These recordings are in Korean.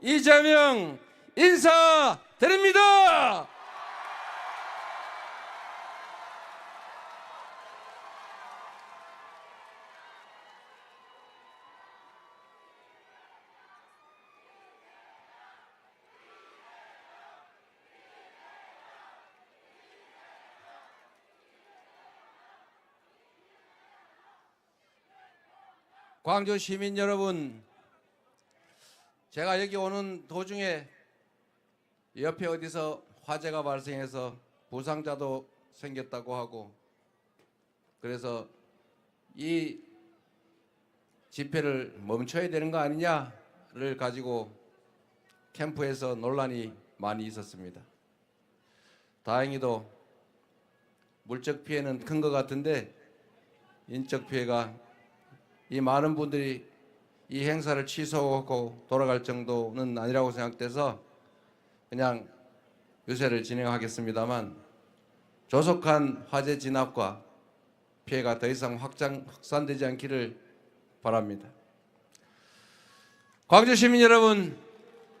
이재명 인사드립니다. 광주 시민 여러분, 제가 여기 오는 도중에 옆에 어디서 화재가 발생해서 부상자도 생겼다고 하고, 그래서 이 집회를 멈춰야 되는 거 아니냐를 가지고 캠프에서 논란이 많이 있었습니다. 다행히도 물적 피해는 큰 것 같은데 인적 피해가, 이 많은 분들이 이 행사를 취소하고 돌아갈 정도는 아니라고 생각돼서 그냥 유세를 진행하겠습니다만, 조속한 화재 진압과 피해가 더 이상 확산되지 않기를 바랍니다. 광주 시민 여러분,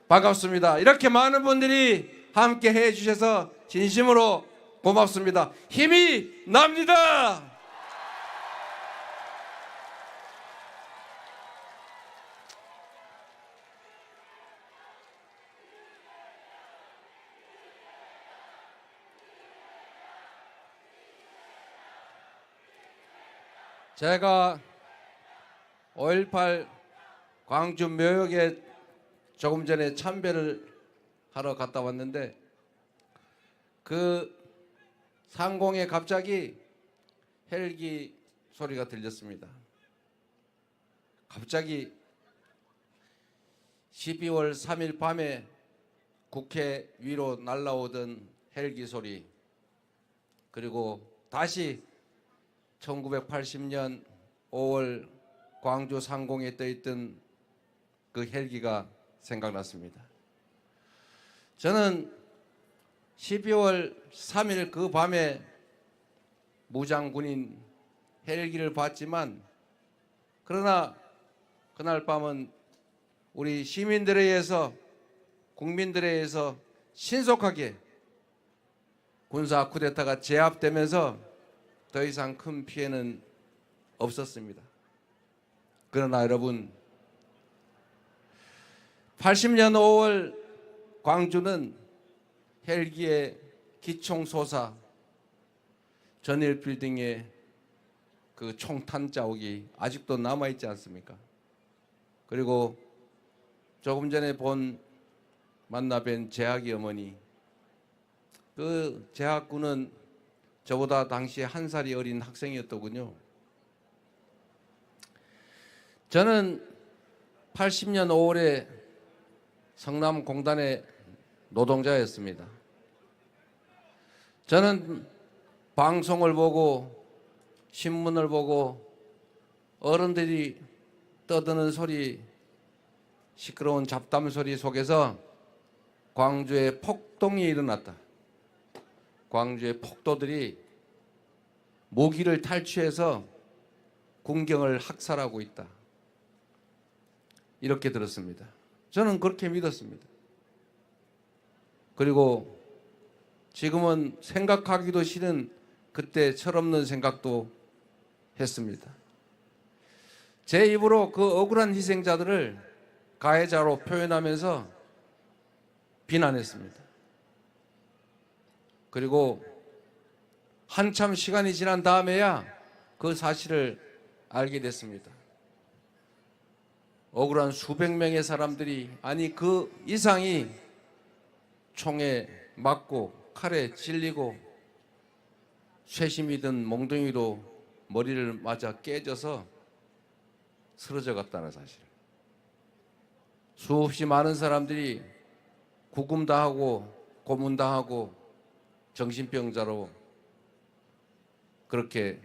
반갑습니다. 이렇게 많은 분들이 함께 해 주셔서 진심으로 고맙습니다. 힘이 납니다. 제가 5.18 광주 묘역에 조금 전에 참배를 하러 갔다 왔는데, 그 상공에 갑자기 헬기 소리가 들렸습니다. 갑자기 12월 3일 밤에 국회 위로 날아오던 헬기 소리, 그리고 다시 1980년 5월 광주 상공에 떠있던 그 헬기가 생각났습니다. 저는 12월 3일 그 밤에 무장군인 헬기를 봤지만, 그러나 그날 밤은 우리 시민들에 의해서, 국민들에 의해서 신속하게 군사 쿠데타가 제압되면서 더 이상 큰 피해는 없었습니다. 그러나 여러분, 80년 5월 광주는 헬기의 기총 쏘사, 전일 빌딩의 그 총탄 자국이 아직도 남아있지 않습니까? 그리고 조금 전에 만나 뵌 재학이 어머니, 그 재학군은 저보다 당시에 1살이 어린 학생이었더군요. 저는 80년 5월에 성남공단의 노동자였습니다. 저는 방송을 보고 신문을 보고 어른들이 떠드는 소리, 시끄러운 잡담 소리 속에서 광주에 폭동이 일어났다. 광주의 폭도들이 모기를 탈취해서 군경을 학살하고 있다. 이렇게 들었습니다. 저는 그렇게 믿었습니다. 그리고 지금은 생각하기도 싫은 그때 철없는 생각도 했습니다. 제 입으로 그 억울한 희생자들을 가해자로 표현하면서 비난했습니다. 그리고 한참 시간이 지난 다음에야 그 사실을 알게 됐습니다. 억울한 수백 명의 사람들이, 아니 그 이상이 총에 맞고 칼에 찔리고 쇠심이든 몽둥이로 머리를 맞아 깨져서 쓰러져 갔다는 사실. 수없이 많은 사람들이 구금당하고 고문당하고 정신병자로 그렇게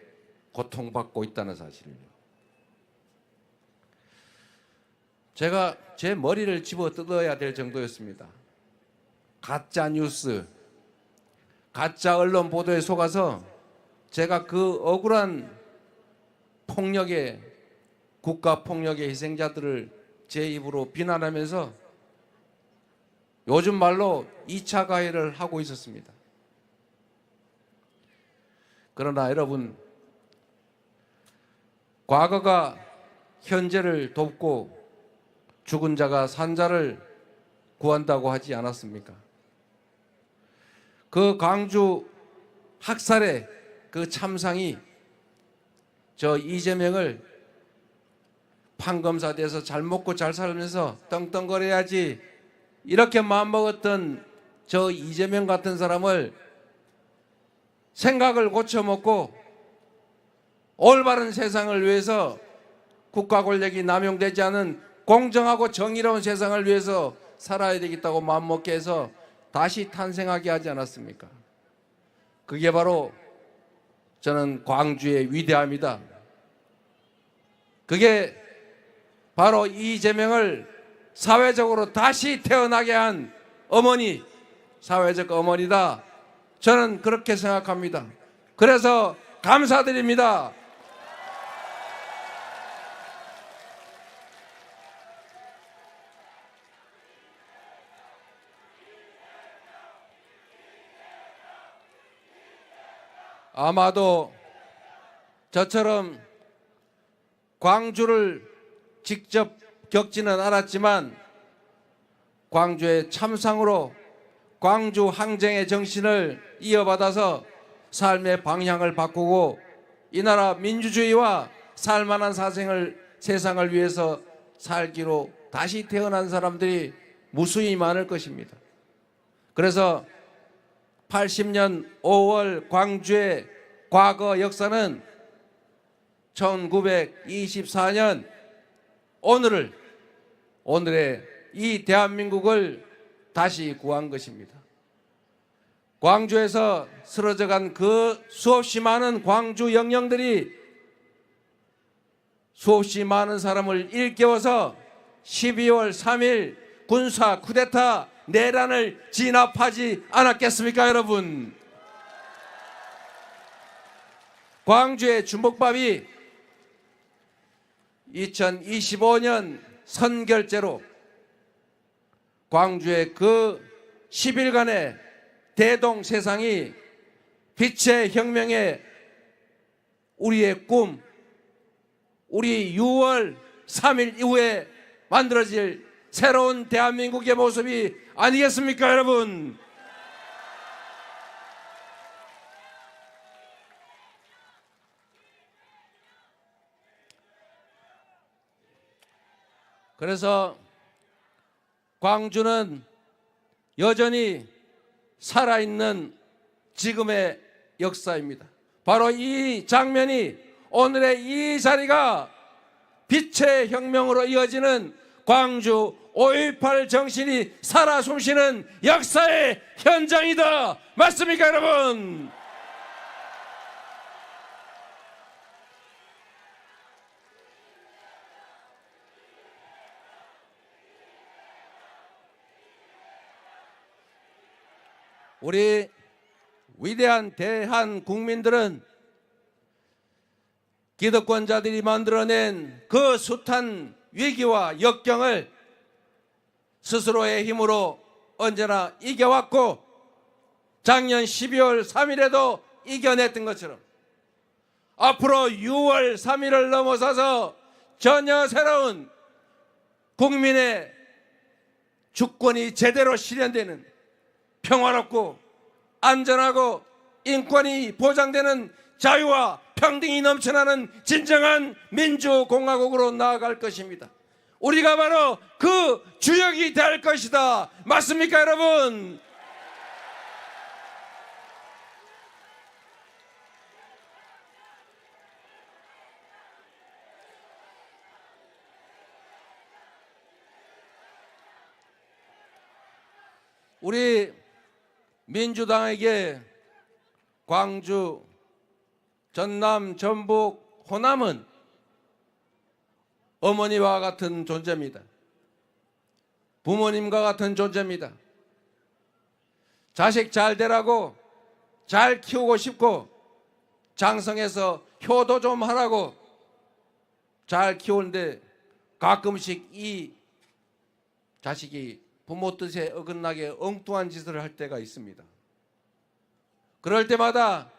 고통받고 있다는 사실을요. 제가 제 머리를 집어 뜯어야 될 정도였습니다. 가짜 뉴스, 가짜 언론 보도에 속아서 제가 그 억울한 국가 폭력의 희생자들을 제 입으로 비난하면서 요즘 말로 2차 가해를 하고 있었습니다. 그러나 여러분, 과거가 현재를 돕고 죽은 자가 산 자를 구한다고 하지 않았습니까? 그 광주 학살의 그 참상이 저 이재명을 판검사 돼서 잘 먹고 잘 살면서 떵떵거려야지 이렇게 마음먹었던 저 이재명 같은 사람을 생각을 고쳐먹고 올바른 세상을 위해서 국가 권력이 남용되지 않은 공정하고 정의로운 세상을 위해서 살아야 되겠다고 마음먹게 해서 다시 탄생하게 하지 않았습니까? 그게 바로 저는 광주의 위대함이다. 그게 바로 이재명을 사회적으로 다시 태어나게 한 어머니, 사회적 어머니다. 저는 그렇게 생각합니다. 그래서 감사드립니다. 아마도 저처럼 광주를 직접 겪지는 않았지만 광주의 참상으로 광주 항쟁의 정신을 이어받아서 삶의 방향을 바꾸고 이 나라 민주주의와 살만한 세상을 위해서 살기로 다시 태어난 사람들이 무수히 많을 것입니다. 그래서 80년 5월 광주의 과거 역사는 1924년 오늘의 이 대한민국을 다시 구한 것입니다. 광주에서 쓰러져간 그 수없이 많은 광주 영령들이 수없이 많은 사람을 일깨워서 12월 3일 군사 쿠데타 내란을 진압하지 않았겠습니까, 여러분? 광주의 주먹밥이 2025년 선결제로 광주의 그 10일간의 대동 세상이 빛의 혁명의 우리의 꿈, 우리 6월 3일 이후에 만들어질 새로운 대한민국의 모습이 아니겠습니까, 여러분? 그래서 광주는 여전히 살아있는 지금의 역사입니다. 바로 이 장면이 오늘의 이 자리가 빛의 혁명으로 이어지는 광주 5.18 정신이 살아 숨쉬는 역사의 현장이다. 맞습니까, 여러분? 우리 위대한 대한 국민들은 기득권자들이 만들어낸 그 숱한 위기와 역경을 스스로의 힘으로 언제나 이겨왔고 작년 12월 3일에도 이겨냈던 것처럼 앞으로 6월 3일을 넘어서서 전혀 새로운 국민의 주권이 제대로 실현되는 평화롭고 안전하고 인권이 보장되는 자유와 평등이 넘쳐나는 진정한 민주공화국으로 나아갈 것입니다. 우리가 바로 그 주역이 될 것이다. 맞습니까, 여러분? 우리 민주당에게 광주, 전남, 전북, 호남은 어머니와 같은 존재입니다. 부모님과 같은 존재입니다. 자식 잘 되라고 잘 키우고 싶고 장성해서 효도 좀 하라고 잘 키우는데 가끔씩 이 자식이 부모 뜻에 어긋나게 엉뚱한 짓을 할 때가 있습니다. 그럴 때마다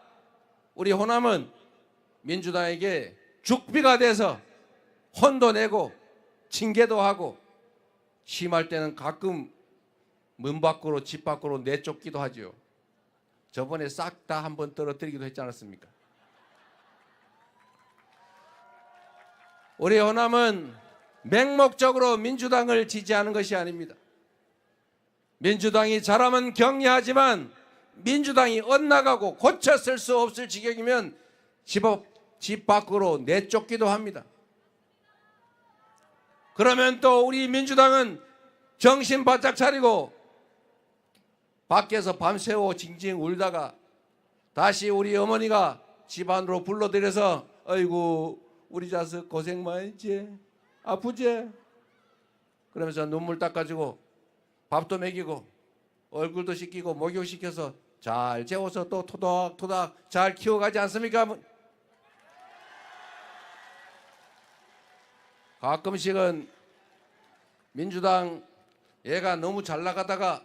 우리 호남은 민주당에게 죽비가 돼서 혼도 내고 징계도 하고 심할 때는 가끔 문 밖으로 집 밖으로 내쫓기도 하죠. 저번에 싹 다 한번 떨어뜨리기도 했지 않았습니까? 우리 호남은 맹목적으로 민주당을 지지하는 것이 아닙니다. 민주당이 잘하면 격려하지만 민주당이 엇나가고 고쳐 쓸 수 없을 지경이면 집 밖으로 내쫓기도 합니다. 그러면 또 우리 민주당은 정신 바짝 차리고 밖에서 밤새워 징징 울다가 다시 우리 어머니가 집 안으로 불러들여서 아이고 우리 자식 고생 많이 했지? 아프지? 그러면서 눈물 닦아주고 밥도 먹이고 얼굴도 씻기고 목욕시켜서 잘 재워서 또 토닥토닥 잘 키워가지 않습니까? 가끔씩은 민주당 얘가 너무 잘 나가다가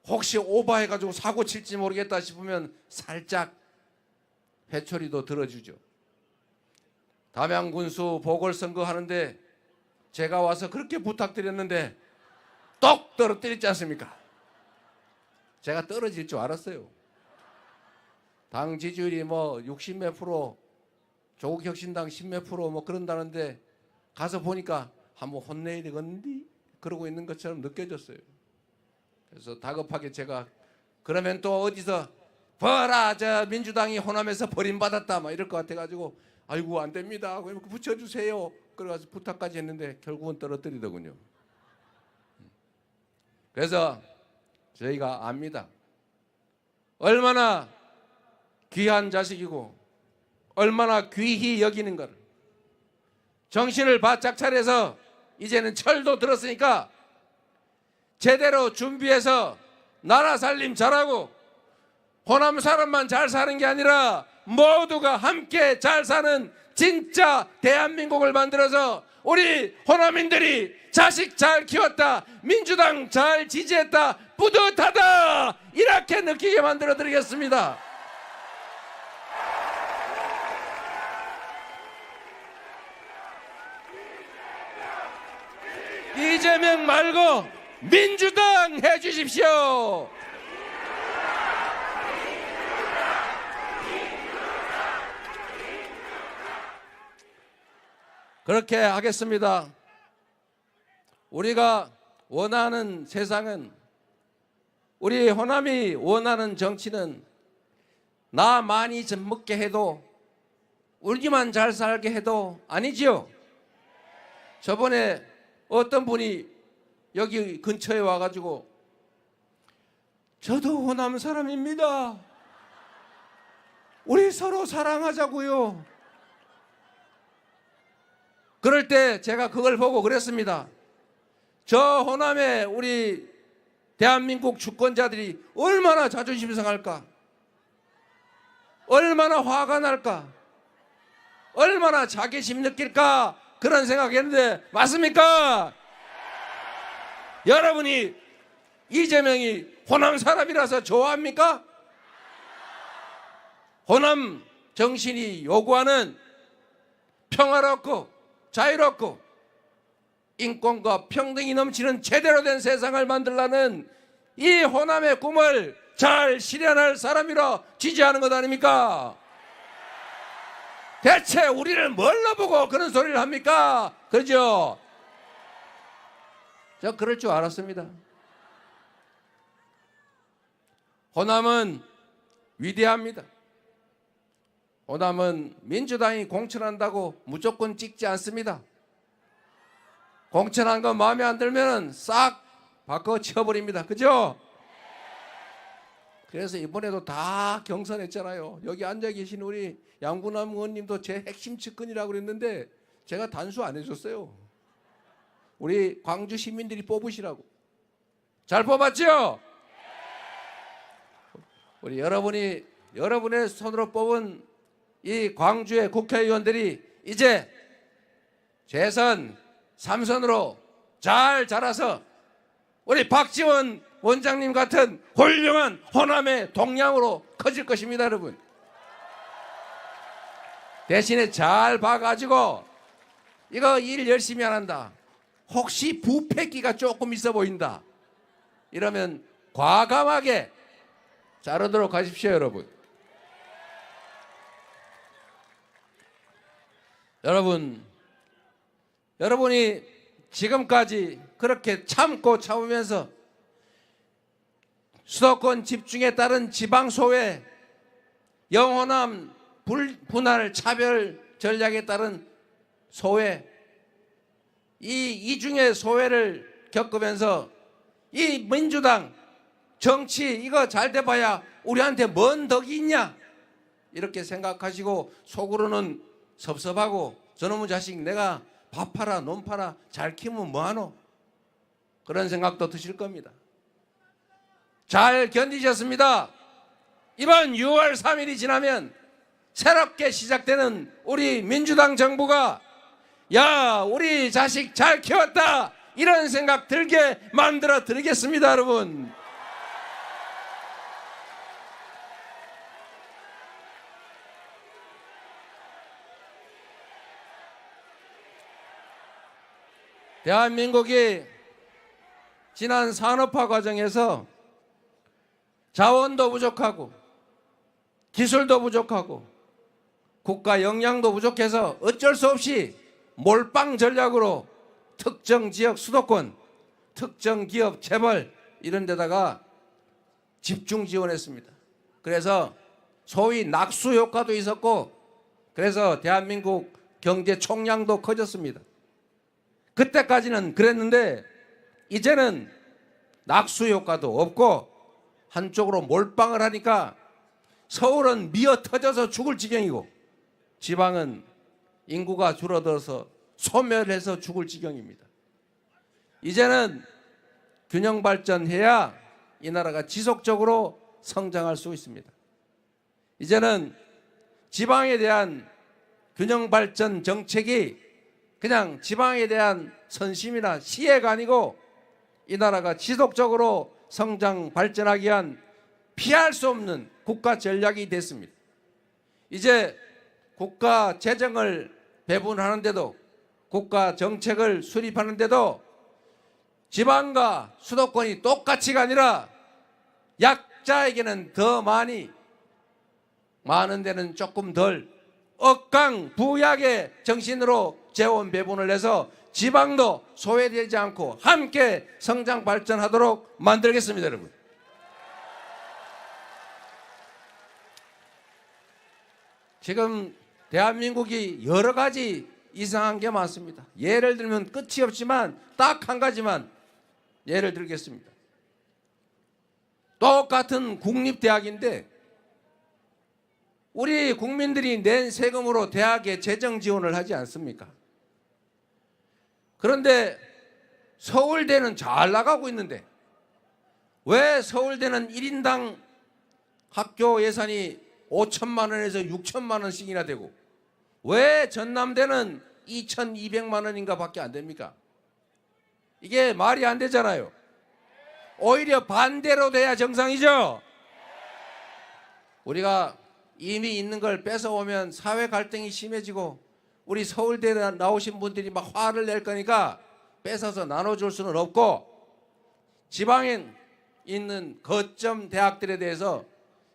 혹시 오버해가지고 사고 칠지 모르겠다 싶으면 살짝 회초리도 들어주죠. 담양군수 보궐선거 하는데 제가 와서 그렇게 부탁드렸는데 똑 떨어뜨렸지 않습니까? 제가 떨어질 줄 알았어요. 당 지지율이 뭐 60몇 프로, 조국혁신당 10몇 프로 뭐 그런다는데 가서 보니까 한번 혼내야 되겠는데 그러고 있는 것처럼 느껴졌어요. 그래서 다급하게 제가 그러면 또 어디서 봐라 저 민주당이 호남에서 버림받았다 막 이럴 것 같아가지고 아이고 안 됩니다 붙여주세요 그래가지고 부탁까지 했는데 결국은 떨어뜨리더군요. 그래서 저희가 압니다. 얼마나 귀한 자식이고 얼마나 귀히 여기는가를. 정신을 바짝 차려서 이제는 철도 들었으니까 제대로 준비해서 나라 살림 잘하고 호남 사람만 잘 사는 게 아니라 모두가 함께 잘 사는 진짜 대한민국을 만들어서 우리 호남인들이 자식 잘 키웠다, 민주당 잘 지지했다, 뿌듯하다 이렇게 느끼게 만들어 드리겠습니다. 이재명 말고 민주당 해주십시오. 그렇게 하겠습니다. 우리가 원하는 세상은, 우리 호남이 원하는 정치는 나 많이 좀 먹게 해도 우리만 잘 살게 해도 아니지요. 저번에 어떤 분이 여기 근처에 와가지고 저도 호남 사람입니다. 우리 서로 사랑하자고요. 그럴 때 제가 그걸 보고 그랬습니다. 저 호남에 우리 대한민국 주권자들이 얼마나 자존심 상할까? 얼마나 화가 날까? 얼마나 자괴심 느낄까? 그런 생각했는데 맞습니까? 여러분이 이재명이 호남 사람이라서 좋아합니까? 호남 정신이 요구하는 평화롭고 자유롭고 인권과 평등이 넘치는 제대로 된 세상을 만들라는 이 호남의 꿈을 잘 실현할 사람이라 지지하는 것 아닙니까? 대체 우리를 뭘로 보고 그런 소리를 합니까? 그죠? 저 그럴 줄 알았습니다. 호남은 위대합니다. 호남은 민주당이 공천한다고 무조건 찍지 않습니다. 공천한 거 마음에 안 들면 싹 바꿔 치워버립니다. 그죠? 그래서 이번에도 다 경선했잖아요. 여기 앉아 계신 우리 양분남 의원님도 제 핵심 측근이라고 그랬는데 제가 단수 안 해줬어요. 우리 광주 시민들이 뽑으시라고. 잘 뽑았죠? 우리 여러분의 손으로 뽑은 이 광주의 국회의원들이 이제 재선 3선으로 잘 자라서 우리 박지원 원장님 같은 훌륭한 호남의 동량으로 커질 것입니다, 여러분. 대신에 잘 봐가지고 이거 일 열심히 안 한다, 혹시 부패기가 조금 있어 보인다, 이러면 과감하게 자르도록 하십시오, 여러분. 여러분이 지금까지 그렇게 참으면서 수도권 집중에 따른 지방소외, 영호남 분할 차별 전략에 따른 소외, 이 이중의 소외를 겪으면서 이 민주당 정치 이거 잘 돼봐야 우리한테 뭔 덕이 있냐, 이렇게 생각하시고 속으로는 섭섭하고 저놈의 자식 내가 밥 팔아 논 팔아 잘 키우면 뭐하노, 그런 생각도 드실 겁니다. 잘 견디셨습니다. 이번 6월 3일이 지나면 새롭게 시작되는 우리 민주당 정부가 야 우리 자식 잘 키웠다 이런 생각 들게 만들어 드리겠습니다, 여러분. 대한민국이 지난 산업화 과정에서 자원도 부족하고 기술도 부족하고 국가 역량도 부족해서 어쩔 수 없이 몰빵 전략으로 특정 지역 수도권, 특정 기업 재벌 이런 데다가 집중 지원했습니다. 그래서 소위 낙수 효과도 있었고 그래서 대한민국 경제 총량도 커졌습니다. 그때까지는 그랬는데 이제는 낙수 효과도 없고 한쪽으로 몰빵을 하니까 서울은 미어 터져서 죽을 지경이고 지방은 인구가 줄어들어서 소멸해서 죽을 지경입니다. 이제는 균형 발전해야 이 나라가 지속적으로 성장할 수 있습니다. 이제는 지방에 대한 균형 발전 정책이 그냥 지방에 대한 선심이나 시혜가 아니고 이 나라가 지속적으로 성장 발전하기 위한 피할 수 없는 국가 전략이 됐습니다. 이제 국가 재정을 배분하는데도 국가 정책을 수립하는데도 지방과 수도권이 똑같이가 아니라 약자에게는 더 많이, 많은 데는 조금 덜 억강부약의 정신으로 재원 배분을 해서 지방도 소외되지 않고 함께 성장 발전하도록 만들겠습니다, 여러분. 지금 대한민국이 여러 가지 이상한 게 많습니다. 예를 들면 끝이 없지만 딱 한 가지만 예를 들겠습니다. 똑같은 국립대학인데 우리 국민들이 낸 세금으로 대학에 재정 지원을 하지 않습니까? 그런데 서울대는 잘 나가고 있는데 왜 서울대는 1인당 학교 예산이 5천만 원에서 6천만 원씩이나 되고 왜 전남대는 2,200만 원인가 밖에 안 됩니까? 이게 말이 안 되잖아요. 오히려 반대로 돼야 정상이죠. 우리가 이미 있는 걸 뺏어오면 사회 갈등이 심해지고 우리 서울대 나오신 분들이 막 화를 낼 거니까 뺏어서 나눠줄 수는 없고 지방에 있는 거점 대학들에 대해서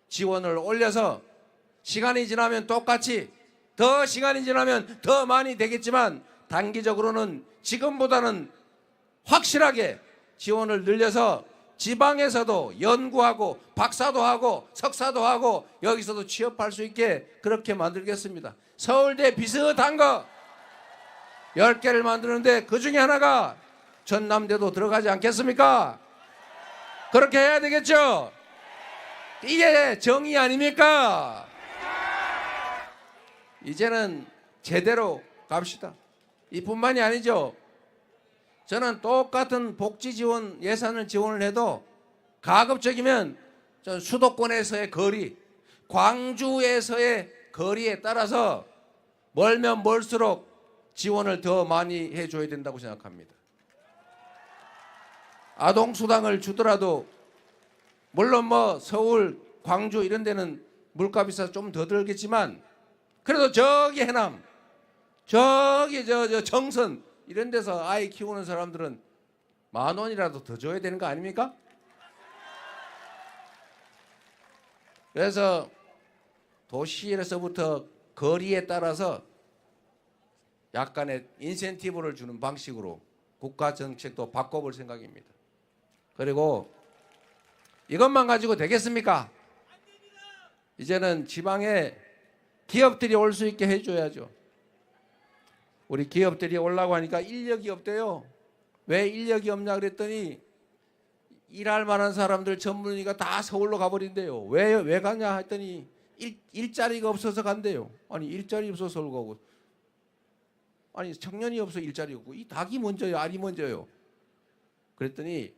지원을 올려서 시간이 지나면 똑같이 더 시간이 지나면 더 많이 되겠지만 단기적으로는 지금보다는 확실하게 지원을 늘려서 지방에서도 연구하고 박사도 하고 석사도 하고 여기서도 취업할 수 있게 그렇게 만들겠습니다. 서울대 비슷한 거 10개를 만드는데 그 중에 하나가 전남대도 들어가지 않겠습니까? 그렇게 해야 되겠죠? 이게 정의 아닙니까? 이제는 제대로 갑시다. 이뿐만이 아니죠. 저는 똑같은 복지 지원 예산을 지원을 해도 가급적이면 전 수도권에서의 거리, 광주에서의 거리에 따라서 멀면 멀수록 지원을 더 많이 해줘야 된다고 생각합니다. 아동수당을 주더라도 물론 뭐 서울, 광주 이런 데는 물가 비싸서 좀 더 들겠지만 그래도 저기 해남, 저기 저 정선 이런 데서 아이 키우는 사람들은 10,000원이라도 더 줘야 되는 거 아닙니까? 그래서 도시에서부터 거리에 따라서 약간의 인센티브를 주는 방식으로 국가 정책도 바꿔볼 생각입니다. 그리고 이것만 가지고 되겠습니까? 이제는 지방에 기업들이 올 수 있게 해줘야죠. 우리 기업들이 오려고 하니까 인력이 없대요. 왜 인력이 없냐 그랬더니 일할 만한 사람들 전문의가 다 서울로 가버린대요. 왜 가냐 했더니 일자리가 없어서 간대요. 아니 일자리 없어서 서울 가고, 아니 청년이 없어 일자리 없고, 이 닭이 먼저요 알이 먼저요. 그랬더니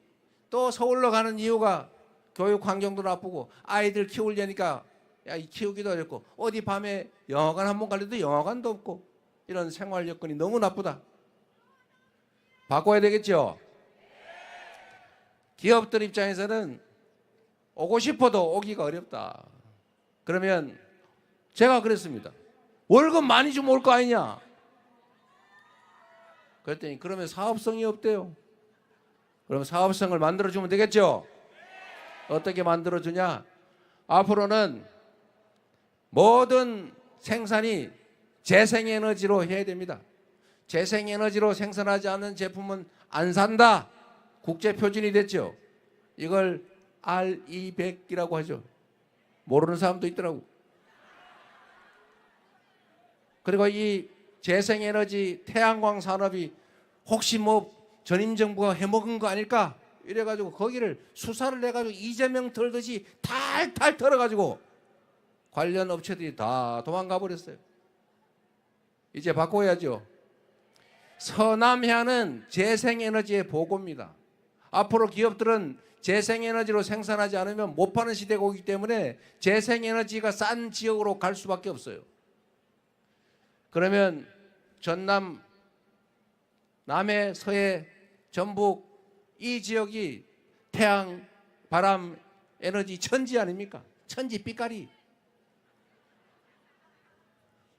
또 서울로 가는 이유가 교육 환경도 나쁘고 아이들 키우려니까 야, 키우기도 어렵고 어디 밤에 영화관 한번 가려도 영화관도 없고 이런 생활 여건이 너무 나쁘다. 바꿔야 되겠죠. 기업들 입장에서는 오고 싶어도 오기가 어렵다. 그러면 제가 그랬습니다. 월급 많이 주면 올 거 아니냐. 그랬더니 그러면 사업성이 없대요. 그럼 사업성을 만들어주면 되겠죠. 어떻게 만들어주냐. 앞으로는 모든 생산이 재생에너지로 해야 됩니다. 재생에너지로 생산하지 않는 제품은 안 산다. 국제표준이 됐죠. 이걸 R200이라고 하죠. 모르는 사람도 있더라고. 그리고 이 재생에너지 태양광 산업이 혹시 뭐 전임 정부가 해먹은 거 아닐까 이래가지고 거기를 수사를 해가지고 이재명 털듯이 탈탈 털어가지고 관련 업체들이 다 도망가 버렸어요. 이제 바꿔야죠. 서남해안은 재생에너지의 보고입니다. 앞으로 기업들은 재생에너지로 생산하지 않으면 못 파는 시대가 오기 때문에 재생에너지가 싼 지역으로 갈 수밖에 없어요. 그러면 전남, 남해, 서해, 전북 이 지역이 태양, 바람, 에너지 천지 아닙니까? 천지 삐까리.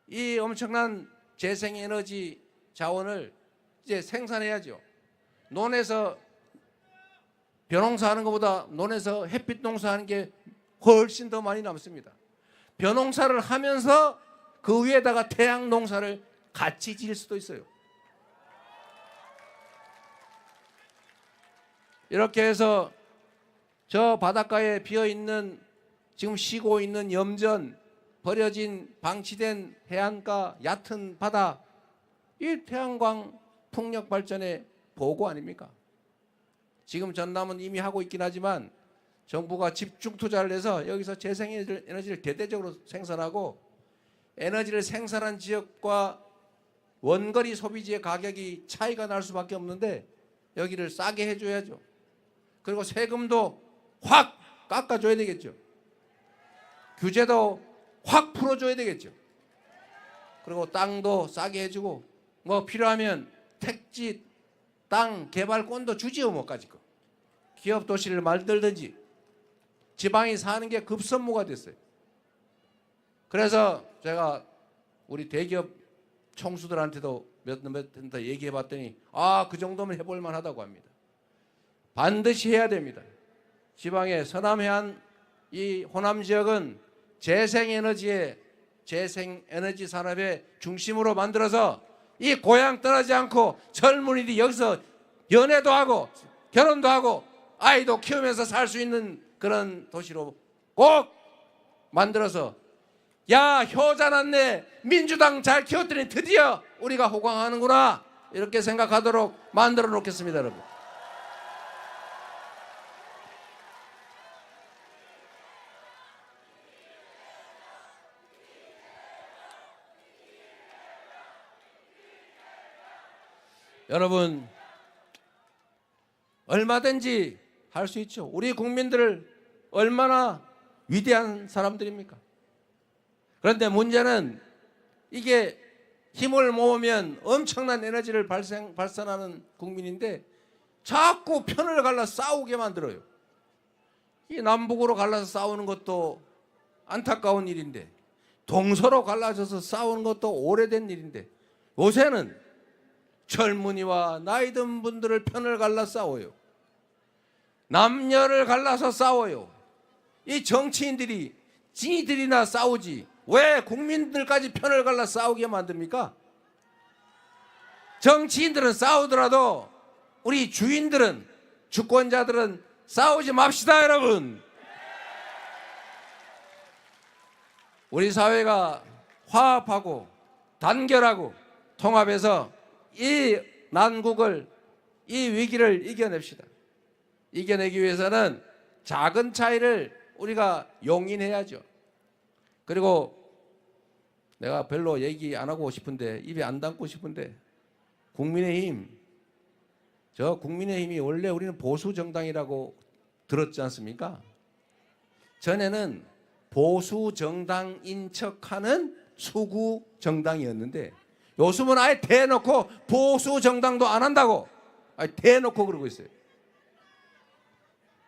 이 엄청난 재생에너지 자원을 이제 생산해야죠. 논에서 벼농사하는 것보다 논에서 햇빛 농사하는 게 훨씬 더 많이 남습니다. 벼농사를 하면서 그 위에다가 태양 농사를 같이 지을 수도 있어요. 이렇게 해서 저 바닷가에 비어있는 지금 쉬고 있는 염전, 버려진 방치된 해안가, 얕은 바다, 이 태양광 풍력 발전의 보고 아닙니까? 지금 전남은 이미 하고 있긴 하지만 정부가 집중 투자를 해서 여기서 재생에너지를 대대적으로 생산하고 에너지를 생산한 지역과 원거리 소비지의 가격이 차이가 날 수밖에 없는데 여기를 싸게 해줘야죠. 그리고 세금도 확 깎아줘야 되겠죠. 규제도 확 풀어줘야 되겠죠. 그리고 땅도 싸게 해주고 뭐 필요하면 택지 땅 개발권도 주지요. 뭐까지 거. 기업 도시를 만들든지. 지방이 사는 게 급선무가 됐어요. 그래서 제가 우리 대기업 총수들한테도 몇 번 더 얘기해 봤더니 그 정도면 해볼 만하다고 합니다. 반드시 해야 됩니다. 지방의 서남해안 이 호남 지역은 재생에너지 산업의 중심으로 만들어서 이 고향 떠나지 않고 젊은이들이 여기서 연애도 하고 결혼도 하고 아이도 키우면서 살 수 있는 그런 도시로 꼭 만들어서 야 효자 났네 민주당 잘 키웠더니 드디어 우리가 호강하는구나 이렇게 생각하도록 만들어 놓겠습니다. 여러분. 여러분 얼마든지 할 수 있죠. 우리 국민들을 얼마나 위대한 사람들입니까? 그런데 문제는 이게 힘을 모으면 엄청난 에너지를 발산하는 국민인데 자꾸 편을 갈라 싸우게 만들어요. 이 남북으로 갈라서 싸우는 것도 안타까운 일인데, 동서로 갈라져서 싸우는 것도 오래된 일인데, 요새는 젊은이와 나이 든 분들을 편을 갈라 싸워요. 남녀를 갈라서 싸워요. 이 정치인들이 지들이나 싸우지 왜 국민들까지 편을 갈라 싸우게 만듭니까? 정치인들은 싸우더라도 우리 주인들은, 주권자들은 싸우지 맙시다, 여러분. 우리 사회가 화합하고 단결하고 통합해서 이 난국을, 이 위기를 이겨냅시다. 이겨내기 위해서는 작은 차이를 우리가 용인해야죠. 그리고 내가 별로 얘기 안 하고 싶은데, 입에 안 담고 싶은데, 국민의힘, 저 국민의힘이 원래 우리는 보수 정당이라고 들었지 않습니까? 전에는 보수 정당인 척하는 수구 정당이었는데, 요즘은 아예 대놓고 보수 정당도 안 한다고 아예 대놓고 그러고 있어요.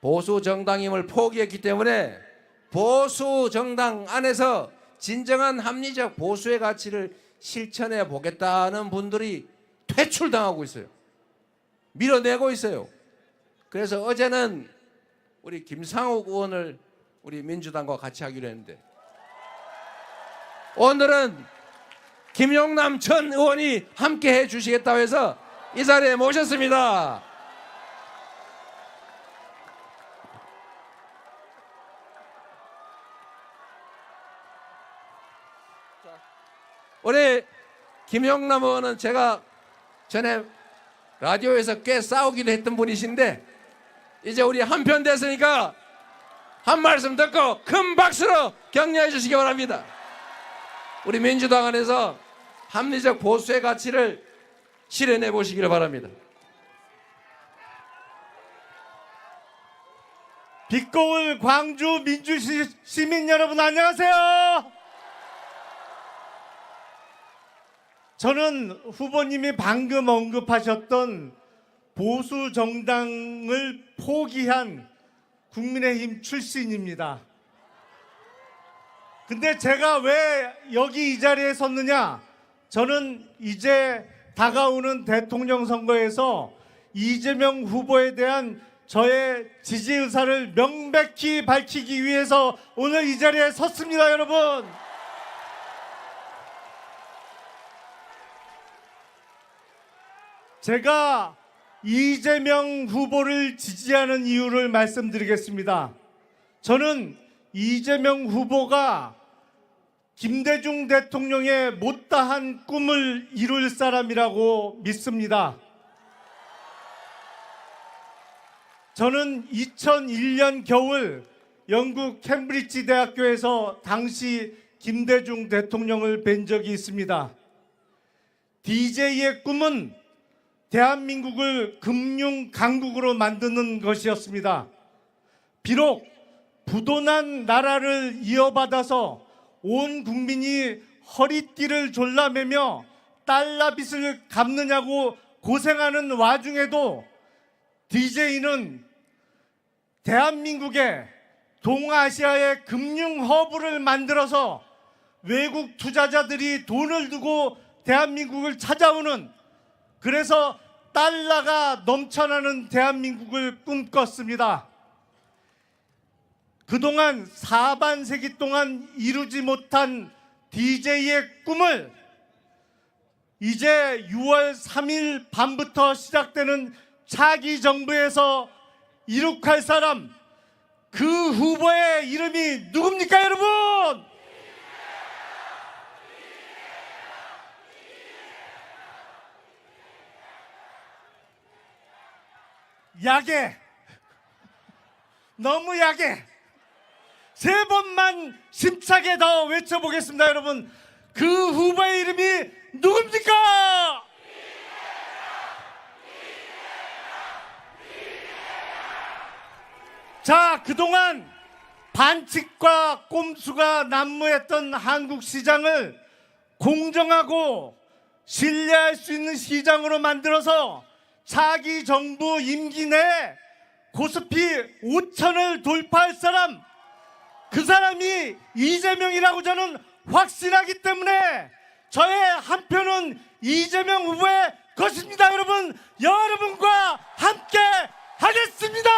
보수 정당임을 포기했기 때문에 보수 정당 안에서 진정한 합리적 보수의 가치를 실천해 보겠다는 분들이 퇴출당하고 있어요. 밀어내고 있어요. 그래서 어제는 우리 김상욱 의원을 우리 민주당과 같이 하기로 했는데, 오늘은 김용남 전 의원이 함께 해 주시겠다고 해서 이 자리에 모셨습니다. 우리 김용남 의원은 제가 전에 라디오에서 꽤 싸우기도 했던 분이신데, 이제 우리 한편 됐으니까 한 말씀 듣고 큰 박수로 격려해 주시기 바랍니다. 우리 민주당 안에서 합리적 보수의 가치를 실현해 보시기를 바랍니다. 빛거울 광주 민주시민 여러분, 안녕하세요. 저는 후보님이 방금 언급하셨던 보수 정당을 포기한 국민의힘 출신입니다. 근데 제가 왜 여기 이 자리에 섰느냐? 저는 이제 다가오는 대통령 선거에서 이재명 후보에 대한 저의 지지 의사를 명백히 밝히기 위해서 오늘 이 자리에 섰습니다, 여러분. 제가 이재명 후보를 지지하는 이유를 말씀드리겠습니다. 저는 이재명 후보가 김대중 대통령의 못다한 꿈을 이룰 사람이라고 믿습니다. 저는 2001년 겨울 영국 캠브리지 대학교에서 당시 김대중 대통령을 뵌 적이 있습니다. DJ의 꿈은 대한민국을 금융 강국으로 만드는 것이었습니다. 비록 부도난 나라를 이어받아서 온 국민이 허리띠를 졸라매며 달러빚을 갚느냐고 고생하는 와중에도 DJ는 대한민국에 동아시아의 금융 허브를 만들어서 외국 투자자들이 돈을 두고 대한민국을 찾아오는, 그래서 달러가 넘쳐나는 대한민국을 꿈꿨습니다. 그동안 4반세기 동안 이루지 못한 DJ의 꿈을 이제 6월 3일 밤부터 시작되는 차기 정부에서 이룩할 사람, 그 후보의 이름이 누굽니까, 여러분? 야게, 너무 야게. 세 번만 힘차게 더 외쳐보겠습니다, 여러분. 그 후보의 이름이 누굽니까? 자, 그동안 반칙과 꼼수가 난무했던 한국 시장을 공정하고 신뢰할 수 있는 시장으로 만들어서 차기 정부 임기 내 고스피 5천을 돌파할 사람, 그 사람이 이재명이라고 저는 확신하기 때문에 저의 한 표는 이재명 후보의 것입니다. 여러분, 여러분과 함께 하겠습니다.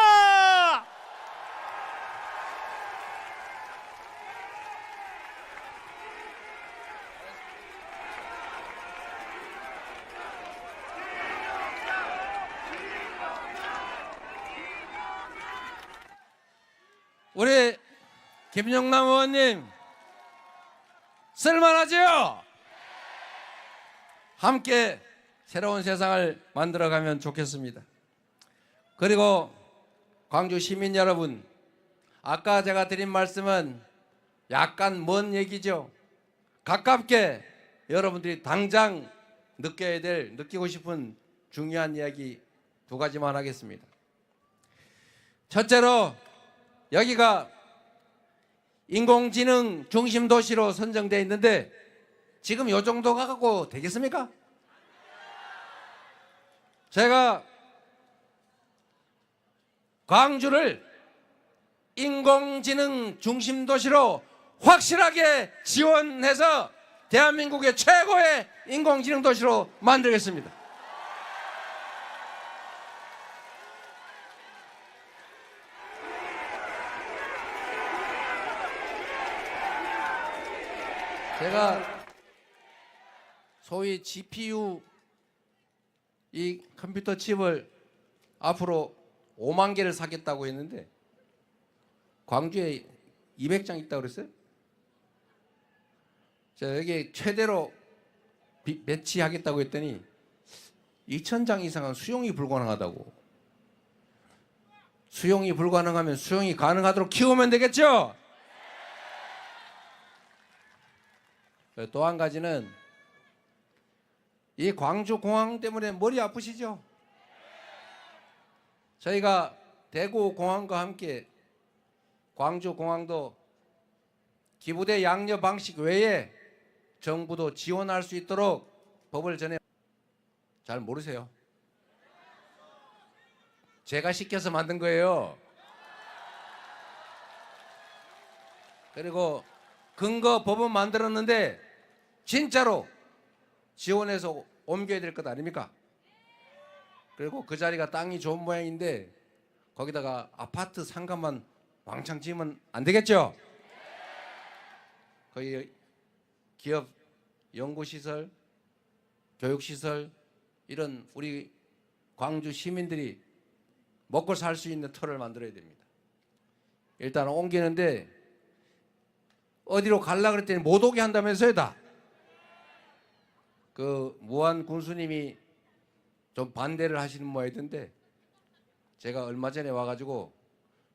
우리 김영남 의원님 쓸만하죠? 함께 새로운 세상을 만들어가면 좋겠습니다. 그리고 광주 시민 여러분, 아까 제가 드린 말씀은 약간 먼 얘기죠. 가깝게 여러분들이 당장 느끼고 싶은 중요한 이야기 두 가지만 하겠습니다. 첫째로, 여기가 인공지능 중심 도시로 선정되어 있는데 지금 이 정도 갖고 되겠습니까? 제가 광주를 인공지능 중심 도시로 확실하게 지원해서 대한민국의 최고의 인공지능 도시로 만들겠습니다. 제가 소위 GPU 이 컴퓨터 칩을 앞으로 5만 개를 사겠다고 했는데 광주에 200장 있다고 그랬어요? 자, 여기 최대로 배치하겠다고 했더니 2,000장 이상은 수용이 불가능하다고. 수용이 불가능하면 수용이 가능하도록 키우면 되겠죠? 또 한 가지는 이 광주공항 때문에 머리 아프시죠? 저희가 대구공항과 함께 광주공항도 기부대 양려 방식 외에 정부도 지원할 수 있도록 법을 전해. 잘 모르세요? 제가 시켜서 만든 거예요. 그리고 근거 법은 만들었는데 진짜로 지원해서 옮겨야 될 것 아닙니까? 그리고 그 자리가 땅이 좋은 모양인데 거기다가 아파트 상가만 왕창 지으면 안 되겠죠? 거기 기업 연구시설, 교육시설 이런 우리 광주 시민들이 먹고 살 수 있는 터를 만들어야 됩니다. 일단 옮기는데 어디로 가려고 그랬더니 못 오게 한다면서요 다. 그 무한 군수님이 좀 반대를 하시는 모양이던데 제가 얼마 전에 와가지고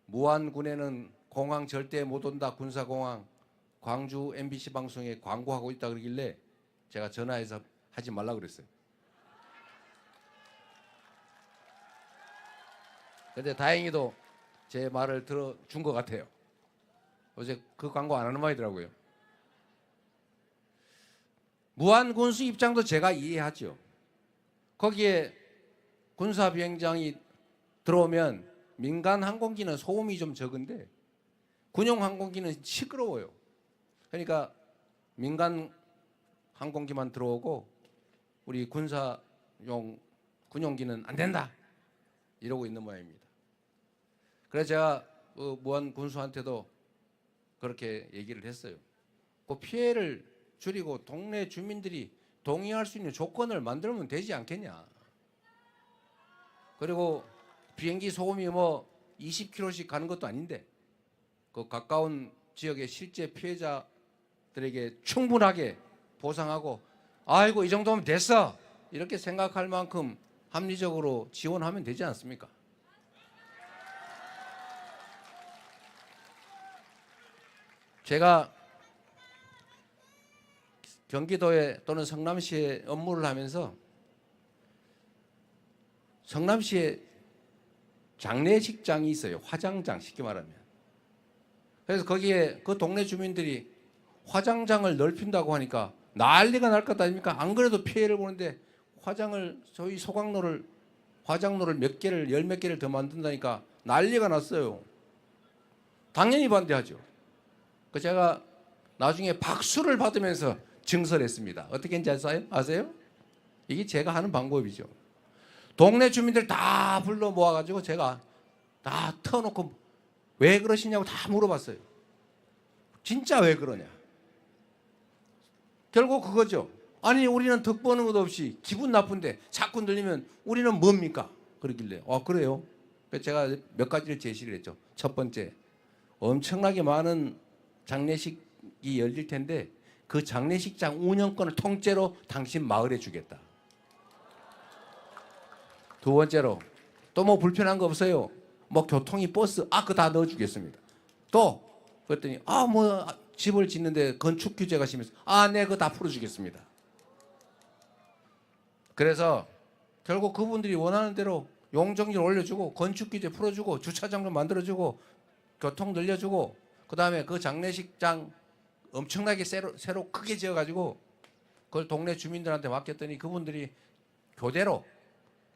무안군에는 공항 절대 못 온다 군사공항 광주 MBC 방송에 광고하고 있다 그러길래 제가 전화해서 하지 말라 그랬어요. 근데 다행히도 제 말을 들어준 것 같아요. 어제 그 광고 안 하는 모양이더라고요. 무안군수 입장도 제가 이해하죠. 거기에 군사 비행장이 들어오면 민간 항공기는 소음이 좀 적은데 군용 항공기는 시끄러워요. 그러니까 민간 항공기만 들어오고 우리 군사용 군용기는 안 된다 이러고 있는 모양입니다. 그래서 제가 무안 군수한테도 그렇게 얘기를 했어요. 그 피해를 줄이고 동네 주민들이 동의할 수 있는 조건을 만들면 되지 않겠냐. 그리고 비행기 소음이 뭐 20km씩 가는 것도 아닌데 그 가까운 지역의 실제 피해자들에게 충분하게 보상하고 아이고 이 정도면 됐어 이렇게 생각할 만큼 합리적으로 지원하면 되지 않습니까? 제가 경기도에 또는 성남시에 업무를 하면서 성남시에 장례식장이 있어요. 화장장 쉽게 말하면. 그래서 거기에 그 동네 주민들이 화장장을 넓힌다고 하니까 난리가 날 것 아닙니까? 안 그래도 피해를 보는데 화장을 저희 소각로를 화장로를 몇 개를 열 몇 개를 더 만든다니까 난리가 났어요. 당연히 반대하죠. 그 제가 나중에 박수를 받으면서 증설했습니다. 어떻게 했는지 아세요? 이게 제가 하는 방법이죠. 동네 주민들 다 불러 모아가지고 제가 다 터놓고 왜 그러시냐고 다 물어봤어요. 진짜 왜 그러냐. 결국 그거죠. 아니 우리는 덕 버는 것도 없이 기분 나쁜데 자꾸 늘리면 우리는 뭡니까? 그러길래 그래요. 그래서 제가 몇 가지를 제시를 했죠. 첫 번째, 엄청나게 많은 장례식이 열릴 텐데 그 장례식장 운영권을 통째로 당신 마을에 주겠다. 두 번째로 또 뭐 불편한 거 없어요? 뭐 교통이 버스 그거 다 넣어주겠습니다. 또 그랬더니 뭐 집을 짓는데 건축 규제가 심해서 네 그거 다 풀어주겠습니다. 그래서 결국 그분들이 원하는 대로 용적률 올려주고 건축 규제 풀어주고 주차장도 만들어주고 교통 늘려주고 그다음에 그 장례식장 엄청나게 새로 크게 지어가지고 그걸 동네 주민들한테 맡겼더니 그분들이 교대로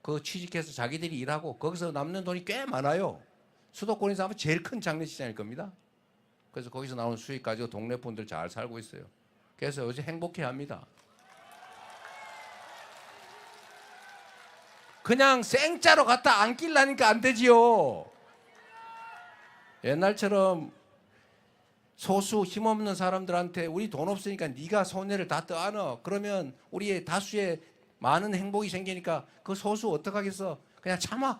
그 취직해서 자기들이 일하고 거기서 남는 돈이 꽤 많아요. 수도권에서 아마 제일 큰 장례식장일 겁니다. 그래서 거기서 나오는 수익 가지고 동네 분들 잘 살고 있어요. 그래서 요새 행복해합니다. 그냥 생짜로 갖다 안 끼려니까 안 되지요. 옛날처럼 소수 힘없는 사람들한테 우리 돈 없으니까 네가 손해를 다 떠안어. 그러면 우리의 다수의 많은 행복이 생기니까 그 소수 어떡하겠어. 그냥 참아.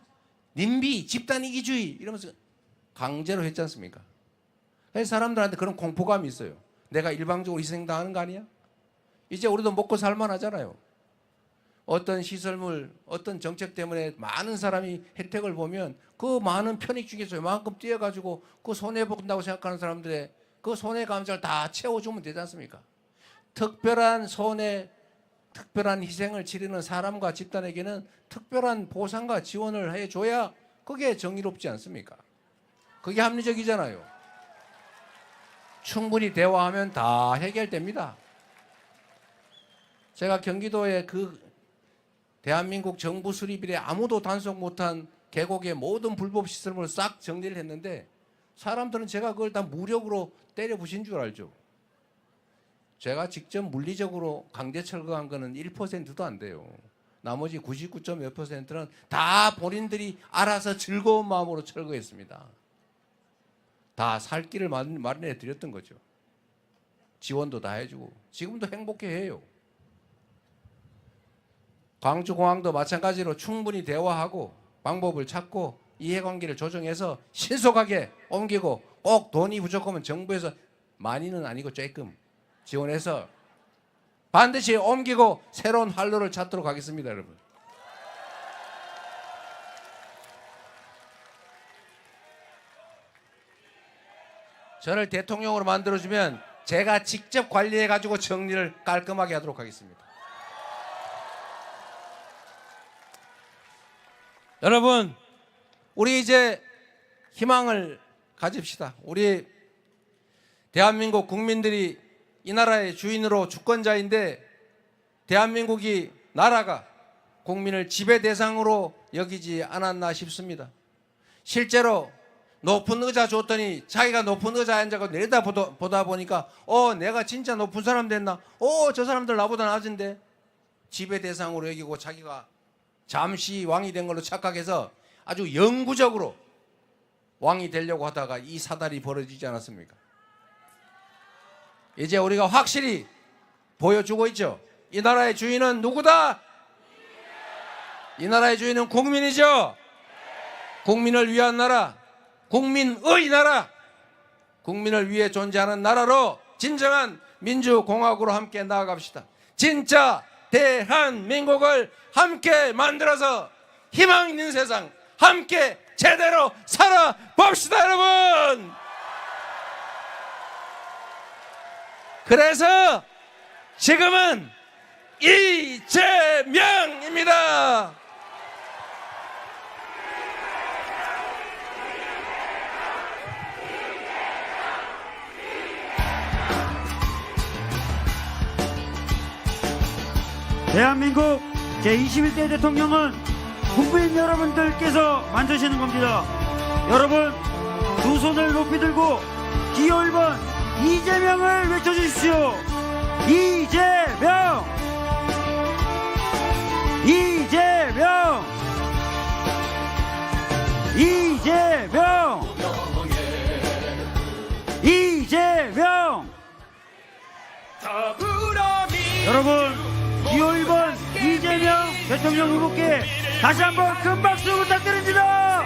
님비 집단 이기주의 이러면서 강제로 했지 않습니까? 그래서 사람들한테 그런 공포감이 있어요. 내가 일방적으로 희생당하는 거 아니야? 이제 우리도 먹고 살만하잖아요. 어떤 시설물, 어떤 정책 때문에 많은 사람이 혜택을 보면 그 많은 편익 중에서 이만큼 띄어가지고 그 손해본다고 생각하는 사람들의 그 손해 감정을 다 채워주면 되지 않습니까? 특별한 손해, 특별한 희생을 치르는 사람과 집단에게는 특별한 보상과 지원을 해줘야 그게 정의롭지 않습니까? 그게 합리적이잖아요. 충분히 대화하면 다 해결됩니다. 제가 경기도에 그 대한민국 정부 수립 이래 아무도 단속 못한 계곡의 모든 불법 시설물을 싹 정리를 했는데 사람들은 제가 그걸 다 무력으로 때려 부신 줄 알죠. 제가 직접 물리적으로 강제 철거한 거는 1%도 안 돼요. 나머지 99.몇 %는 다 본인들이 알아서 즐거운 마음으로 철거했습니다. 다 살 길을 마련해 드렸던 거죠. 지원도 다 해주고 지금도 행복해해요. 광주공항도 마찬가지로 충분히 대화하고 방법을 찾고 이해관계를 조정해서 신속하게 옮기고 꼭 돈이 부족하면 정부에서 많이는 아니고 조금 지원해서 반드시 옮기고 새로운 활로를 찾도록 하겠습니다. 여러분. 저를 대통령으로 만들어주면 제가 직접 관리해가지고 정리를 깔끔하게 하도록 하겠습니다. 여러분, 우리 이제 희망을 가집시다. 우리 대한민국 국민들이 이 나라의 주인으로 주권자인데 대한민국이 나라가 국민을 지배 대상으로 여기지 않았나 싶습니다. 실제로 높은 의자 줬더니 자기가 높은 의자에 앉아서 내려다 보다 보니까 내가 진짜 높은 사람 됐나? 저 사람들 나보다 낮은데 지배 대상으로 여기고 자기가 잠시 왕이 된 걸로 착각해서 아주 영구적으로 왕이 되려고 하다가 이 사달이 벌어지지 않았습니까? 이제 우리가 확실히 보여주고 있죠. 이 나라의 주인은 누구다? 이 나라의 주인은 국민이죠. 국민을 위한 나라, 국민의 나라, 국민을 위해 존재하는 나라로 진정한 민주공화국으로 함께 나아갑시다. 진짜 대한민국을 함께 만들어서 희망 있는 세상 함께 제대로 살아봅시다, 여러분. 그래서 지금은 이재명입니다. 대한민국 제21대 대통령은 국민 여러분들께서 만드시는 겁니다. 여러분 두 손을 높이 들고 기호 1번 이재명을 외쳐주십시오. 이재명! 이재명! 이재명! 이재명! 여러분 기호 1번 이재명 대통령 후보께 다시 한번 큰 박수 부탁드립니다.